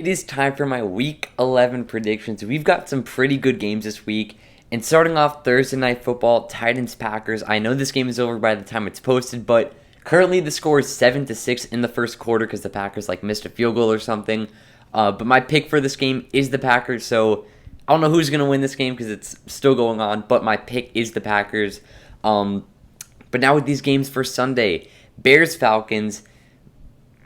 It is time for my Week 11 predictions. We've got some pretty good games this week. And starting off Thursday Night Football, Titans-Packers. I know this game is over by the time it's posted, but currently the score is 7-6 in the first quarter because the Packers missed a field goal or something. But my pick for this game is the Packers, so I don't know who's going to win this game because it's still going on, but my pick is the Packers. But now with these games for Sunday, Bears-Falcons.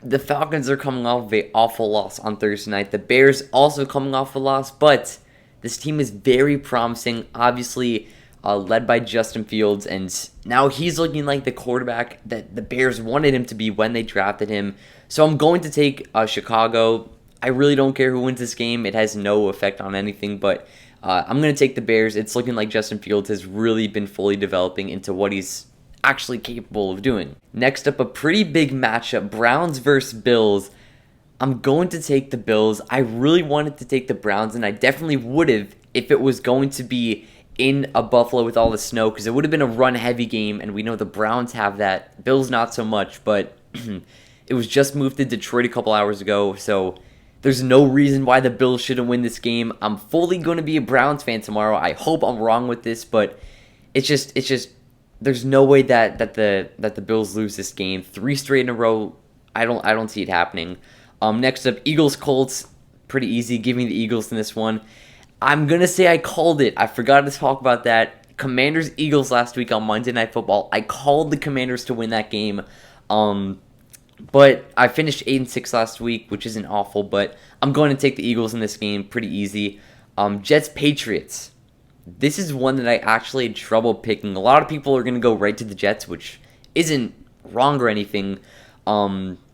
The Falcons are coming off of an awful loss on Thursday night. The Bears also coming off a loss, but this team is very promising, obviously led by Justin Fields, and now he's looking like the quarterback that the Bears wanted him to be when they drafted him. So I'm going to take Chicago. I really don't care who wins this game. It has no effect on anything, but I'm going to take the Bears. It's looking like Justin Fields has really been fully developing into what he's actually capable of doing. Next up, a pretty big matchup, Browns versus Bills. I'm going to take the Bills. I really wanted to take the Browns, and I definitely would have if it was going to be in a Buffalo with all the snow, because it would have been a run-heavy game, and we know the Browns have that. Bills not so much, but it was just moved to Detroit a couple hours ago, so there's no reason why the Bills shouldn't win this game. I'm fully going to be a Browns fan tomorrow. I hope I'm wrong with this, but it's just there's no way that the Bills lose this game. 3 straight in a row. I don't see it happening. Next up, Eagles Colts. Pretty easy. Give me the Eagles in this one. I'm gonna say I called it. I forgot to talk about that. Commanders Eagles last week on Monday Night Football. I called the Commanders to win that game. But I finished 8-6 last week, which isn't awful. But I'm going to take the Eagles in this game. Pretty easy. Jets Patriots. This is one that I actually had trouble picking. A lot of people are going to go right to the Jets, which isn't wrong or anything.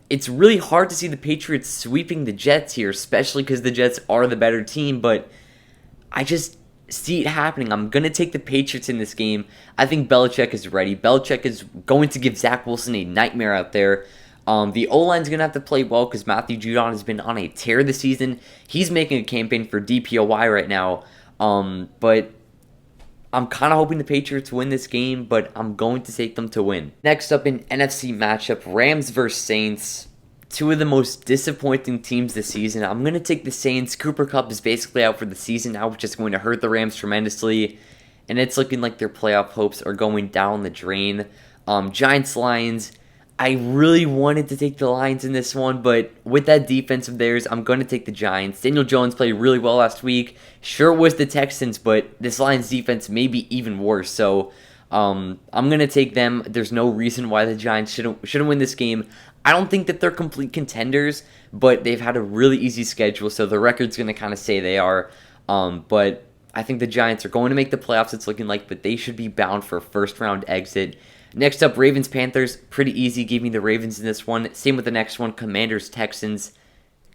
It's really hard to see the Patriots sweeping the Jets here, especially because the Jets are the better team, but I just see it happening. I'm going to take the Patriots in this game. I think Belichick is ready. Belichick is going to give Zach Wilson a nightmare out there. The O-line's going to have to play well because Matthew Judon has been on a tear this season. He's making a campaign for DPOY right now. But I'm kind of hoping the Patriots win this game, but I'm going to take them to win. Next up in NFC matchup, Rams versus Saints. Two of the most disappointing teams this season. I'm going to take the Saints. Cooper Kupp is basically out for the season now, which is going to hurt the Rams tremendously. And it's looking like their playoff hopes are going down the drain. Giants-Lions. I really wanted to take the Lions in this one, but with that defense of theirs, I'm going to take the Giants. Daniel Jones played really well last week. Sure, it was the Texans, but this Lions defense may be even worse. So I'm going to take them. There's no reason why the Giants shouldn't win this game. I don't think that they're complete contenders, but they've had a really easy schedule, so the record's going to kind of say they are. But I think the Giants are going to make the playoffs, it's looking like, but they should be bound for a first-round exit. Next up, Ravens-Panthers. Pretty easy. Give me the Ravens in this one. Same with the next one, Commanders-Texans.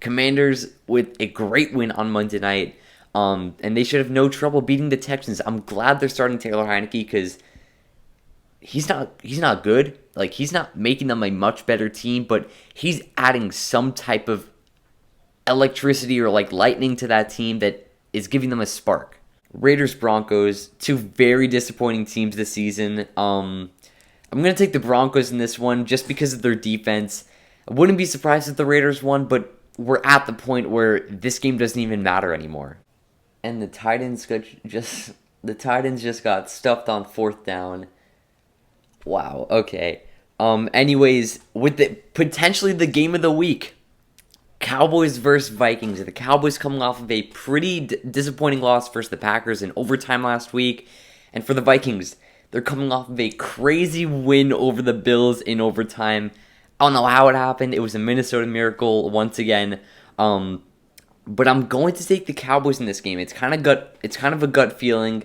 Commanders with a great win on Monday night. And they should have no trouble beating the Texans. I'm glad they're starting Taylor Heineke because he's not good. He's not making them a much better team, but he's adding some type of electricity or lightning to that team that is giving them a spark. Raiders-Broncos, two very disappointing teams this season. I'm going to take the Broncos in this one just because of their defense. I wouldn't be surprised if the Raiders won, but we're at the point where this game doesn't even matter anymore. And the Titans just got stuffed on 4th down. Wow, okay. Anyways, with potentially the game of the week, Cowboys versus Vikings. The Cowboys coming off of a pretty disappointing loss versus the Packers in overtime last week. And for the Vikings, they're coming off of a crazy win over the Bills in overtime. I don't know how it happened. It was a Minnesota miracle once again. But I'm going to take the Cowboys in this game. It's kind of a gut feeling.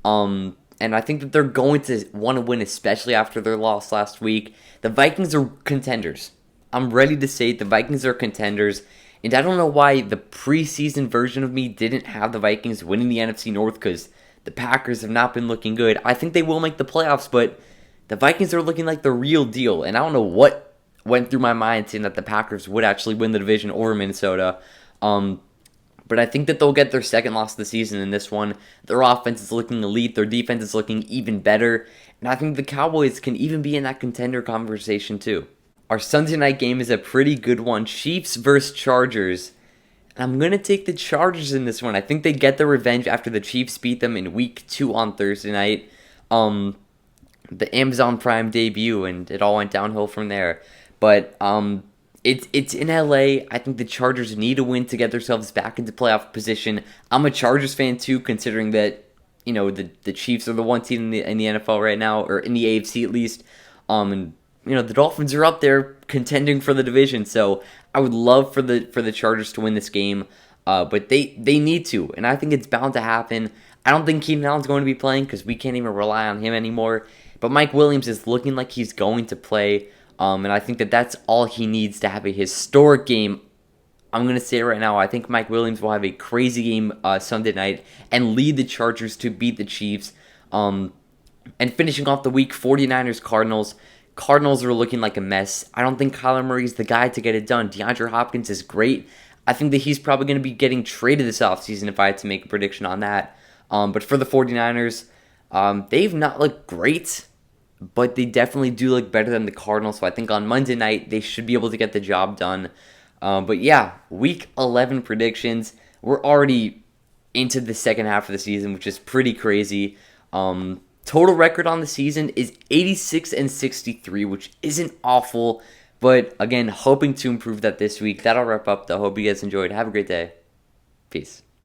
And I think that they're going to want to win, especially after their loss last week. The Vikings are contenders. I'm ready to say the Vikings are contenders. And I don't know why the preseason version of me didn't have the Vikings winning the NFC North, because the Packers have not been looking good. I think they will make the playoffs, but the Vikings are looking like the real deal. And I don't know what went through my mind saying that the Packers would actually win the division over Minnesota. But I think that they'll get their second loss of the season in this one. Their offense is looking elite. Their defense is looking even better. And I think the Cowboys can even be in that contender conversation too. Our Sunday night game is a pretty good one. Chiefs versus Chargers. And I'm going to take the Chargers in this one. I think they get the revenge after the Chiefs beat them in week 2 on Thursday night. The Amazon Prime debut, and it all went downhill from there. But it's in LA. I think the Chargers need a win to get themselves back into playoff position. I'm a Chargers fan too, considering that the Chiefs are the one team in the NFL right now, or in the AFC at least. And the Dolphins are up there contending for the division. So I would love for the Chargers to win this game, but they need to, and I think it's bound to happen. I don't think Keenan Allen's going to be playing because we can't even rely on him anymore. But Mike Williams is looking like he's going to play, and I think that that's all he needs to have a historic game. I'm going to say it right now. I think Mike Williams will have a crazy game Sunday night and lead the Chargers to beat the Chiefs. And finishing off the week, 49ers Cardinals. Cardinals are looking like a mess. I don't think Kyler Murray's the guy to get it done. DeAndre Hopkins is great. I think that he's probably going to be getting traded this offseason if I had to make a prediction on that. But for the 49ers, they've not looked great, but they definitely do look better than the Cardinals. So I think on Monday night, they should be able to get the job done. But yeah, week 11 predictions. We're already into the second half of the season, which is pretty crazy. Total record on the season is 86-63, which isn't awful. But again, hoping to improve that this week. That'll wrap up though. Hope you guys enjoyed. Have a great day. Peace.